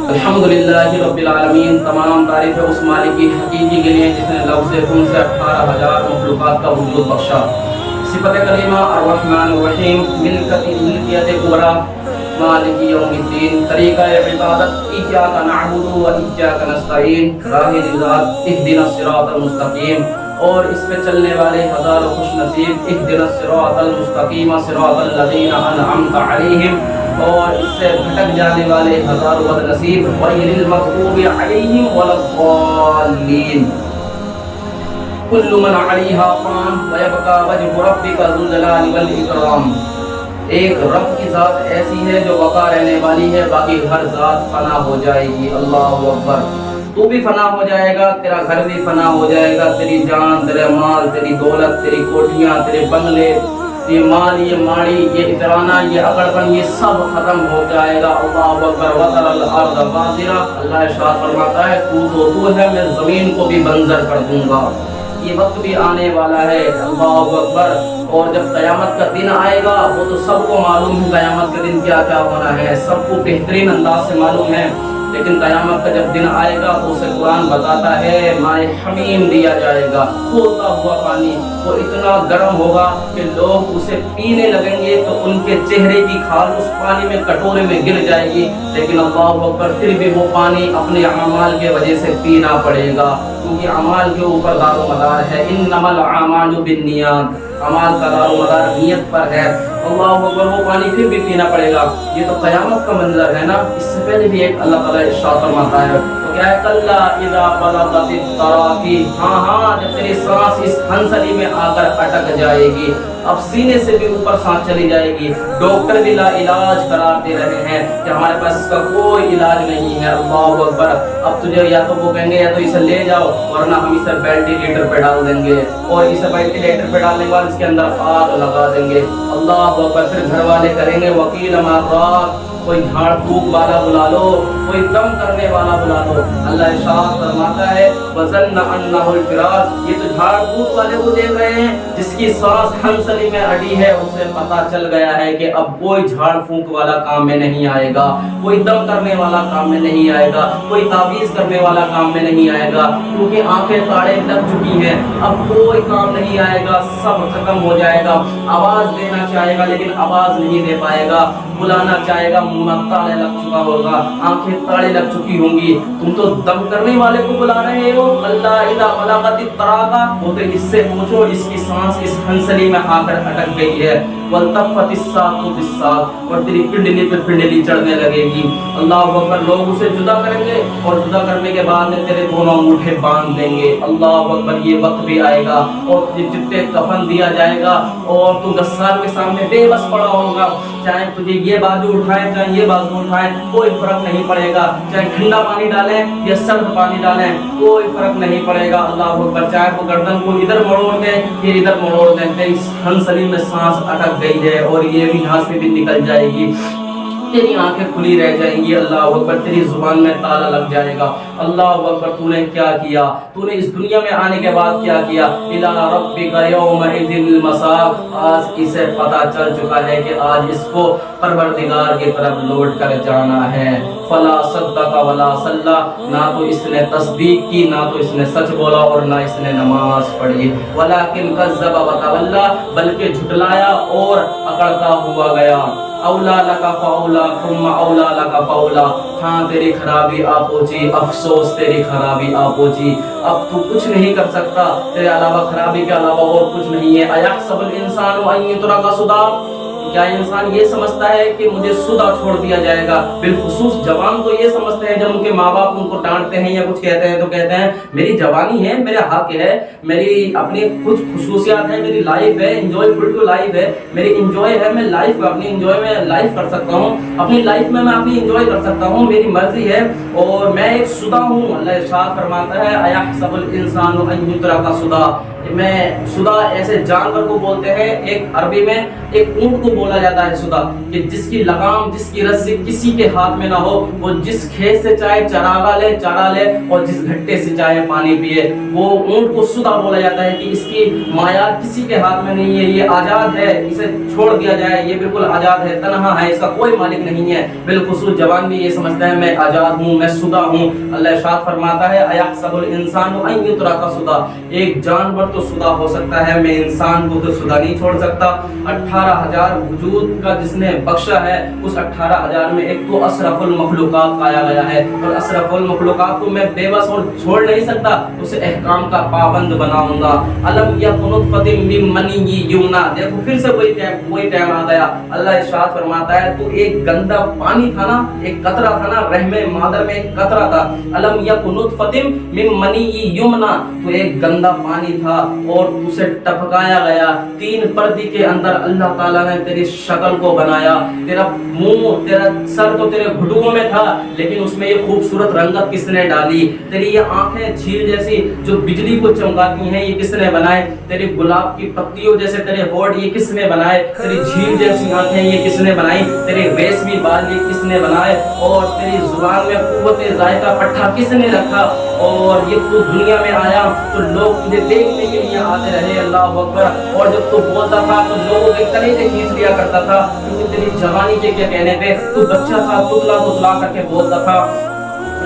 الحمدللہ رب العالمین، تمام تعریف اس مالک کی حقیقی کے لیے جس نے لفظ کن سے 18,000 مخلوقات کا وجود بخشا۔ صفت کریمہ الرحمن الرحیم، ملکیت کبریٰ، مالک یوم الدین، طریقہ عبادت ایاک نعبد و ایاک نستعین، راہ نجات اہدنا الصراط المستقیم، اور اس پہ چلنے والے ہزاروں خوش نصیب، اہدنا الصراط المستقیم صراط الذین انعمت علیہم، اور اس سے بھٹک جانے والے ہزاروں بد نصیب، غیر المغضوب علیہم ولا الضالین۔ کل من علیہا فان ویبقى وجہ ربک ذو الجلال والاکرام۔ ایک رب کی ذات ایسی ہے جو بقا رہنے والی ہے، باقی ہر ذات فنا ہو جائے گی۔ اللہ اکبر۔ تو بھی فنا ہو جائے گا، تیرا گھر بھی فنا ہو جائے گا، تیری جان، تیرے مال، تیری دولت، تیری کوٹھیاں، تیرے بنگلے، یہ مال، یہ ماڑی، یہ اترانہ، یہ اکڑپن، یہ سب ختم ہو جائے گا۔ اللہ اکبر۔ وَتَرَى الْأَرْضَ بَاسِرَةً، اللہ ارشاد فرماتا ہے تو ہے، میں زمین کو بھی بنجر کر دوں گا۔ یہ وقت بھی آنے والا ہے۔ اللہ اکبر۔ اور جب قیامت کا دن آئے گا وہ تو سب کو معلوم ہے قیامت کے دن کیا کیا ہونا ہے، سب کو بہترین انداز سے معلوم ہے، لیکن قیامت کا جب دن آئے گا تو اسے قرآن بتاتا ہے مائے حمیم دیا جائے گا، کھولتا ہوا پانی، وہ اتنا گرم ہوگا کہ لوگ اسے پینے لگیں گے تو ان کے چہرے کی کھال اس پانی میں کٹورے میں گر جائے گی، لیکن اللہ اکبر پھر بھی وہ پانی اپنے اعمال کے وجہ سے پینا پڑے گا، کیونکہ اعمال کے اوپر دار و مدار ہے۔ انما الاعمال بالنیات، اعمال کا دار و مدار نیت پر ہے۔ اللہ اکبر۔ وہ پانی پھر بھی پینا پڑے گا۔ یہ تو قیامت کا منظر ہے نا، اس سے پہلے بھی ایک اللہ تعالیٰ ارشاد فرماتا ہے، تو کیا ہے، کلا اذا بلغت التراقی، ہاں جب تیری سانس اس ہنسلی میں آ کر اٹک جائے گی، اب سینے سے بھی اوپر سانس چلی جائے گی، ڈاکٹر بھی لا علاج قرار دے رہے ہیں کہ ہمارے پاس اس کا کوئی علاج نہیں ہے۔ اللہ اکبر۔ اب تجھے یا تو وہ کہیں گے یا تو اسے لے جاؤ، ورنہ ہم اسے وینٹیلیٹر پہ ڈال دیں گے، اور اسے وینٹیلیٹر پہ ڈالنے کے بعد اس کے اندر آگ لگا دیں گے۔ اللہ اکبر۔ پھر گھر والے کریں گے وکیل مارات، کوئی جھاڑ پھونک والا بلا لو، کوئی دم کرنے والا بلا لو۔ اللہ ارشاد فرماتا ہے وَظَنَّ أَنَّهُ الْفِرَاقُ، یہ تو جھاڑ پھونک والے کو دیکھ رہے ہیں جس کی سانس ہنسلی میں اٹی ہے، اسے پتا چل گیا ہے کہ اب کوئی جھاڑ پھونک والا کام میں نہیں آئے گا، کوئی دم کرنے والا کام میں نہیں آئے گا، کوئی تعویذ کرنے والا کام میں نہیں آئے گا، کیونکہ آنکھیں تاڑے لگ چکی ہیں، اب کوئی کام نہیں آئے گا، سب ختم ہو جائے گا۔ آواز دینا چاہے گا لیکن آواز نہیں دے پائے گا، بلانا چاہے گا منہ تالے لگ چکا ہوگا، آنکھیں تاڑے لگ چکی ہوں گی۔ تم تو دم کرنے والے کو بلا رہے ہو، اللہ اذا بلغت التراقی، وہ تو اس سے پوچھو جس کی سانس اس ہنسلی میں آ کر اٹک گئی ہے، والتفت الساق بالساق، اور تیری پنڈلی پہ پنڈلی چڑھنے لگے گی۔ اللہ اکبر۔ لوگ اسے جدا کریں گے اور جدا کرنے کے بعد میں تیرے دونوں انگوٹھے باندھ دیں گے۔ اللہ اکبر۔ یہ وقت بھی آئے گا اور تجھے جتنے کفن دیا جائے گا اور تو غسال کے سامنے بے بس پڑا ہوگا، چاہے تجھے یہ بازو اٹھائیں چاہے یہ بازو اٹھائیں کوئی فرق نہیں پڑے گا، چاہے ٹھنڈا پانی ڈالیں یا سرد پانی ڈالیں کوئی فرق نہیں پڑے گا۔ اللہ اکبر۔ چاہے وہ گردن کو ادھر مڑوڑ دیں پھر ادھر مڑوڑ دیں، تیری ہنسلی میں سانس اٹک گئی ہے اور یہ بھی یہاں سے بھی نکل جائے گی، تیری آنکھیں کھلی رہ جائیں گی۔ اللہ اکبر۔ تیری زبان میں تالا لگ جائے گا۔ اللہ اکبر۔ تو نے کیا کیا؟ تو نے اس دنیا میں آنے کے بعد کیا کیا؟ الی ربک یومئذ المساق، آج اسے پتا چل چکا ہے کہ آج اس کو پروردگار کی طرف لوٹ کر جانا ہے۔ فلا صدق ولا صلی، نہ تو اس نے تصدیق کی نہ تو اس نے سچ بولا اور نہ اس نے نماز پڑھی، ولکن کذب وتولی، بلکہ جھٹلایا اور اکڑتا ہوا گیا۔ اولا لکا فاولا ثم اولا لکا فاولا، ہاں تیری خرابی آ پہنچی، افسوس تیری خرابی آ پہنچی، اب تو کچھ نہیں کر سکتا، تیرے علاوہ خرابی کے علاوہ اور کچھ نہیں ہے۔ ایحسب الانسان ان یترک سدی، کیا انسان یہ سمجھتا ہے کہ مجھے سدا چھوڑ دیا جائے گا؟ بالخصوص جوان تو یہ سمجھتے ہیں جب ان کے ماں باپ ان کو ڈانٹتے ہیں یا کچھ کہتے ہیں تو کہتے ہیں میری جوانی ہے، میرا حق ہے، میری اپنی کچھ خصوصیات ہیں، میری لائف ہے، انجوائے فل ٹو لائف ہے، میری انجوائے ہے، میں لائف اپنی انجوائے میں لائف کر سکتا ہوں، اپنی لائف میں اپنی انجوائے کر سکتا ہوں، میری مرضی ہے اور میں ایک سدا ہوں۔ اللہ ارشاد فرماتا ہے ایحسب الانسان ان یترک سدی، میں سدا ایسے جانور کو بولتے ہیں، ایک عربی میں ایک اونٹ کو بولا جاتا ہے سدا، کہ جس کی لگام، جس کی رسی کسی کے ہاتھ میں نہ ہو، وہ جس کھیت سے چاہے چارہ لے اور جس گھٹے سے چاہے پانی پیے، وہ اونٹ کو سدا بولا جاتا ہے کہ اس کی مایات کسی کے ہاتھ میں نہیں ہے، یہ آزاد ہے، اسے چھوڑ دیا جائے، یہ بالکل آزاد ہے، تنہا ہے، اس کا کوئی مالک نہیں ہے۔ بالخصوص جوان بھی یہ سمجھتا ہے میں آزاد ہوں، میں سدا ہوں۔ اللہ ارشاد فرماتا ہے ایحسب الانسان ان یترک سدا، ایک جانور تو سدا ہو سکتا ہے، میں انسان کو تو سدا نہیں چھوڑ سکتا۔ 18,000 وجود کا جس نے بخشا ہے، اس 18,000 میں ایک تو اشرف المخلوقات پایا گیا ہے، اور اشرف المخلوقات کو میں بے بس اور چھوڑ نہیں سکتا، اسے احکام کا پابند بناؤں گا۔ الم یکن نطفۃ من منی یمنا، دیکھو پھر سے وہی ٹائم آ گیا۔ اللہ ارشاد فرماتا ہے تو ایک گندا پانی تھا نا، ایک قطرہ تھا نا، رحم مادر میں ایک قطرہ تھا۔ الم یکن نطفۃ من منی یمنا، تو ایک گندا پانی تھا اور اسے ٹپکایا گیا، 3 پردی کے اندر اللہ تعالیٰ نے تیری شکل کو بنایا، تیرا منہ، تیرا سر تو تیرے گھٹنوں میں تھا، لیکن اس میں یہ خوبصورت رنگت کس نے ڈالی؟ تیری یہ آنکھیں جھیل جیسی جو بجلی کو چمکاتی ہیں، یہ کس نے بنائے؟ تیری گلاب کی پتیوں جیسے تیرے ہونٹ، یہ کس نے بنائے؟ تیری جھیل جیسی آنکھیں یہ کس نے بنائی؟ تیرے ریشمی بال یہ کس نے بنائے؟ اور تیری زبان میں قوت ذائقہ پٹھا کس نے رکھا؟ اور یہ تو دنیا میں آیا تو لوگ تجھے دیکھنے کے لیے آتے رہے، اللہ اکبر، اور جب تو بولتا تھا تو لوگوں کے کلیجے کھینچ لیا کرتا تھا، کیونکہ تیری جوانی کے کیا کہنے پہ تو بچہ تھا، تتلا کر کے بولتا تھا،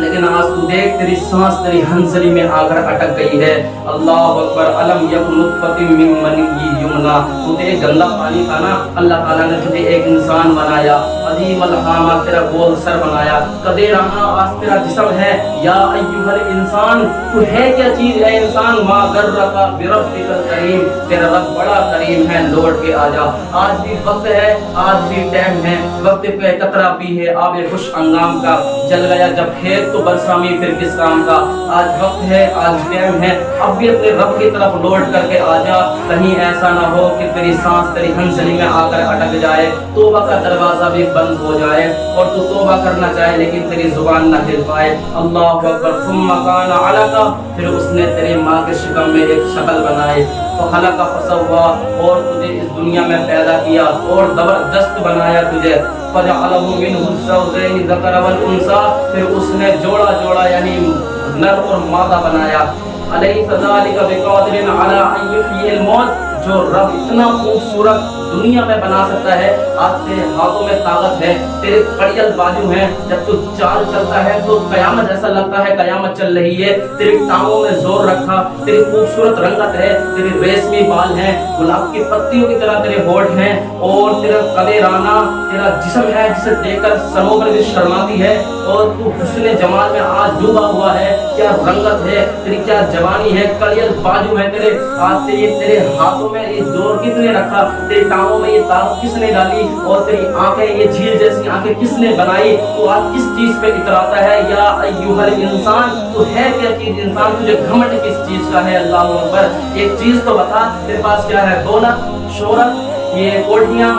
لیکن آج تو دیکھ تیری سانس تیری ہنسلی میں آ کر اٹک گئی ہے۔ اللہ اکبر، الم یکن نطفۃ من منی یمنا، تو ایک گندا پانی تھا نا، اللہ تعالیٰ نے تجھے ایک انسان بنایا، عظیم الحامہ تیرا گول سر بنایا، قدیرانہ آج تیرا جسم ہے۔ یا ایھا الانسان، تو ہے کیا چیز ہے انسان؟ ما غرک بربک الکریم، تیرا رب بڑا کریم ہے، لوٹ کے آ جا۔ آج بھی وقت ہے، آج بھی ٹائم ہے، وقت پہ قطرہ بھی ہے آب خوش انگام کا، جل گیا جب کھیت تو برسامی پھر کس کام کا۔ آج وقت ہے، آج ٹائم ہے، اب بھی اپنے رب کی طرف لوٹ کر کے آ جا، کہیں ایسا نہ ہو کہ تیری سانس تیری ہنسلی میں آ کر اٹک جائے، توبہ کا دروازہ بھی بند ہو جائے اور تو توبہ کرنا چاہے لیکن تیری زبان نہ ہل پائے۔ اللہ اکبر، ثم کان علقہ، پھر اس نے تیری ماں کے شکم میں ایک شکل بنائی، فخلق فسوی، اور تجھے اس دنیا میں پیدا کیا اور زبردست بنایا تجھے، فجعلہ منہ الزوجین الذکر والانثی، پھر اس نے جوڑا یعنی نر اور مادہ بنایا۔ الیس ذلک بقادر علی ان یحیی الموت، جو رب اتنا خوبصورت دنیا میں بنا سکتا ہے، آج تیرے ہاتھوں میں طاقت ہے، تیرے کڑیل بازو ہیں، جب تو چال چلتا ہے تو قیامت ایسا لگتا ہے قیامت چل رہی ہے، تیری ٹانگوں میں زور رکھا، تیری خوبصورت رنگت ہے، تیری ریشمی بال ہیں، گلاب کی پتیوں کی طرح تیرے ہونٹ ہیں، اور تیرا قدیرانہ تیرا جسم ہے جسے دیکھ کر سنوبر بھی شرماتی ہے، اور تو حسن جمال میں آج ڈوبا ہوا ہے، کیا رنگت ہے تیری، کیا جوانی ہے، کڑیل بازو ہے تیرے، آج تیرے ہاتھوں میں یہ زور کس نے رکھا، تیری ٹانگوں میں یہ طاقت کس نے ڈالی، اور تیری آنکھیں یہ جھیل جیسی آنکھیں کس نے بنائی؟ تو آج کس چیز پہ اتراتا ہے؟ یا ایھا الانسان، تو ہے کیا چیز انسان، تجھے گھمنڈ کس چیز کا ہے؟ اللہ اکبر، ایک چیز تو بتا، تیرے پاس کیا ہے؟ دولت، شہرت، یہ کوٹھیاں،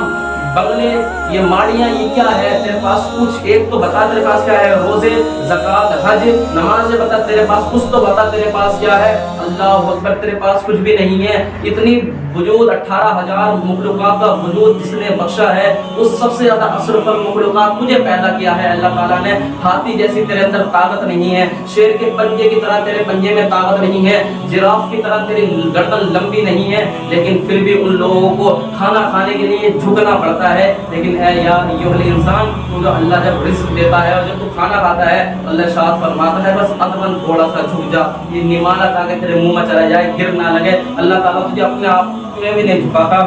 بنگلے، یہ ماڑیاں، یہ کیا ہے تیرے پاس؟ کچھ ایک تو بتا تیرے پاس کیا ہے؟ روزے، زکوٰۃ، حج، نماز بتا تیرے پاس کچھ تو بتا تیرے پاس کیا ہے؟ اللہ اکبر، تیرے پاس کچھ بھی نہیں ہے۔ اتنی وجود 18,000 مخلوقات کا وجود جس نے بخشا ہے، اس سب سے زیادہ اشرف المخلوقات تجھے پیدا کیا ہے اللہ تعالیٰ نے۔ ہاتھی جیسی تیرے اندر طاقت نہیں ہے، شیر کے پنجے کی طرح تیرے پنجے میں طاقت نہیں ہے، جراف کی طرح تیری گردن لمبی نہیں ہے، لیکن پھر بھی ان لوگوں کو کھانا کھانے کے لیے جھکنا پڑتا ہے۔ لیکن اے یا ایھا الانسان، تو جو اللہ جب رزق دیتا ہے اور جب تو کھانا کھاتا ہے، اللہ ارشاد فرماتا ہے بس ادبن تھوڑا سا جھک جا، یہ نمانا تاکہ تیرے منہ میں چلا جائے، گر نہ لگے۔ اللہ تعالیٰ تجھے اپنے آپ میں بھی نہیں جھکاتا،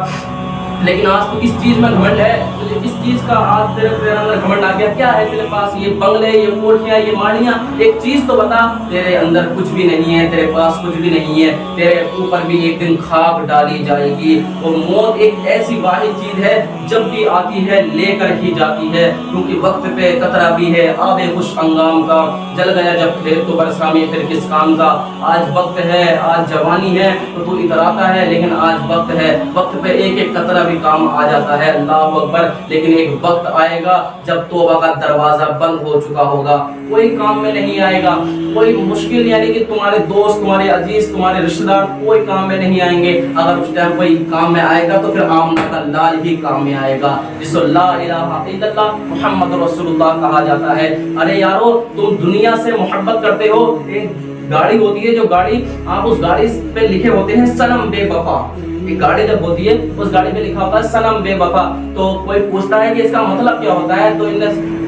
لیکن آج تو کس چیز میں گھمنڈ ہے تجھے؟ کس چیز کا آج تیرے اندر گھمنڈ آ گیا؟ کیا ہے تیرے پاس؟ یہ بنگلے، یہ کوٹھیاں، یہ ماڑیاں، ایک چیز تو بتا، تیرے اندر کچھ بھی نہیں ہے، تیرے پاس کچھ بھی نہیں ہے، تیرے اوپر بھی ایک دن خاک ڈالی جائے گی، اور موت ایک ایسی واحد چیز ہے جب بھی آتی ہے لے کر ہی جاتی ہے، کیونکہ وقت پہ قطرہ بھی ہے آب خوش انگام کا، جل گیا جب کھیت تو برسامی پھر کس کام کا۔ آج وقت ہے، آج جوانی ہے تو تو اتراتا ہے، لیکن آج وقت ہے، وقت پہ ایک ایک قطرہ بھی کام آ جاتا ہے، اللہ اکبر، لیکن ایک وقت آئے گا جب توبہ کا دروازہ بند ہو چکا ہوگا، کوئی کام میں نہیں آئے گا، کوئی مشکل یعنی کہ تمہارے دوست، تمہارے عزیز، تمہارے رشتہ دار کوئی کام میں نہیں آئیں گے۔ اگر اس ٹائم کوئی کام میں آئے گا تو پھر آمنہ کا لال ہی کام میں آئے گا، جس کو لا الہ الا اللہ محمد رسول اللہ کہا جاتا ہے۔ ارے یارو، تم دنیا سے محبت کرتے ہو، ایک گاڑی ہوتی ہے، جو گاڑی آپ اس گاڑی پہ لکھے ہوتے ہیں صنم بے وفا، ایک گاڑی جب ہوتی ہے اس گاڑی پہ لکھا ہوتا ہے صنم بے وفا، تو کوئی پوچھتا ہے کہ اس کا مطلب کیا ہوتا ہے، تو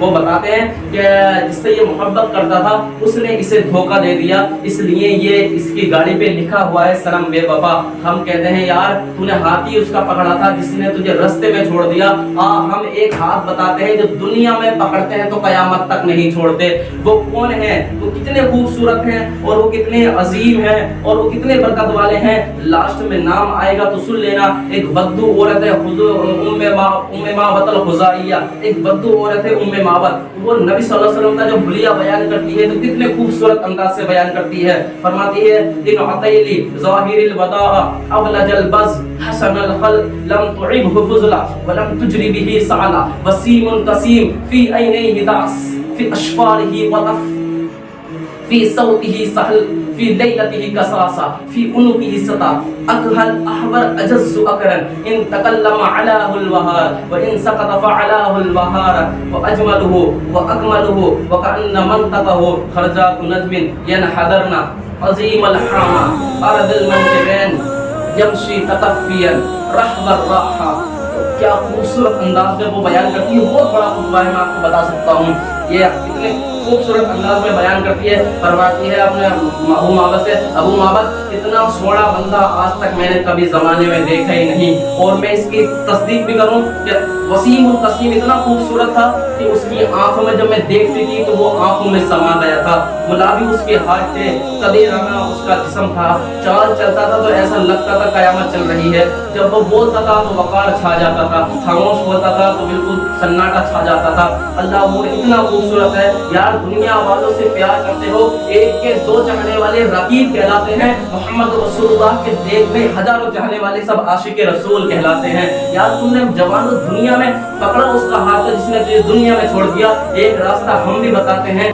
وہ بتاتے ہیں کہ جس سے یہ محبت کرتا تھا اس نے اسے دھوکہ دے دیا، اس لیے یہ اس کی گاڑی پہ لکھا ہوا ہے صنم بے وفا۔ ہم کہتے ہیں یار تو نے ہاتھ ہی اس کا پکڑا تھا جس نے تجھے رستے میں چھوڑ دیا۔ ہم ایک ہاتھ بتاتے ہیں جو دنیا میں پکڑتے ہیں تو قیامت تک نہیں چھوڑتے۔ وہ کون ہیں؟ وہ کتنے خوبصورت ہیں اور وہ کتنے عظیم ہیں اور وہ کتنے برکت والے ہیں، لاسٹ میں نام آئے گا تو سن لینا۔ ایک ودو عورت ہے ام ماوت الخزاعیہ، ایک ودو عورت ہے ام ماوت، وہ نبی صلی اللہ علیہ وسلم کا جو حلیہ بیان کرتی ہے تو کتنے خوبصورت انداز سے بیان کرتی ہے۔ فرماتی ہے ان عطیلی ظاہر الوداع ابلج البز حسن الخلق لم تعبه فضلا ولم تجری به سعلا وسیم قسیم فی عینیہ دعس فی اشفارہ وطف فی صوتہ سہل فی لیلتہ کساسا فی عنقہ سطا اکہل احور اجز اکرن ان تکلم علاہ الوہار وان سقط فعلاہ الوہار واجملہ واکملہ وکأن منطقہ خرجات نجم ینحدرن عظیم الحامہ ارد المنطقین یمشی تطفیا رحب الراحہ۔ کیا خوبصورت انداز میں وہ بیان کرتی ہے، بہت بڑا خطبہ ہے، میں آپ کو بتا سکتا ہوں، یہ کتنے خوبصورت انداز میں بیان کرتی ہے۔ فرماتی ہے اپنے ابو ماوت سے، ابو ماوت اتنا سوڑا بندہ آج تک میں نے کبھی زمانے میں دیکھا ہی نہیں، اور میں اس کی تصدیق بھی کروں کہ وسیم القسیم اتنا خوبصورت تھا کہ اس کی آنکھوں میں جب میں دیکھتی تھی تو وہ آنکھوں میں سما گیا تھا، گلابی اس کے ہاتھ تھے، قدیرانہ اس کا جسم تھا، چال چلتا تھا تو ایسا لگتا تھا قیامت چل رہی ہے، جب وہ بولتا تھا تو وقار چھا جاتا تھا، خاموش ہوتا تھا تو بالکل سناٹا چھا جاتا تھا۔ اللہ وہ اتنا خوبصورت ہے یار، دنیا والوں سے پیار کرتے ہو، ایک کے دو چاہنے والے رقیب کہلاتے ہیں، محمد رسول اللہ کے دیکھنے ہزاروں چاہنے والے سب عاشق رسول کہلاتے ہیں۔ یار تم نے جوانوں دنیا میں پکڑا اس کا ہاتھ جس نے تجھے دنیا میں چھوڑ دیا، ایک راستہ ہم بھی بتاتے ہیں۔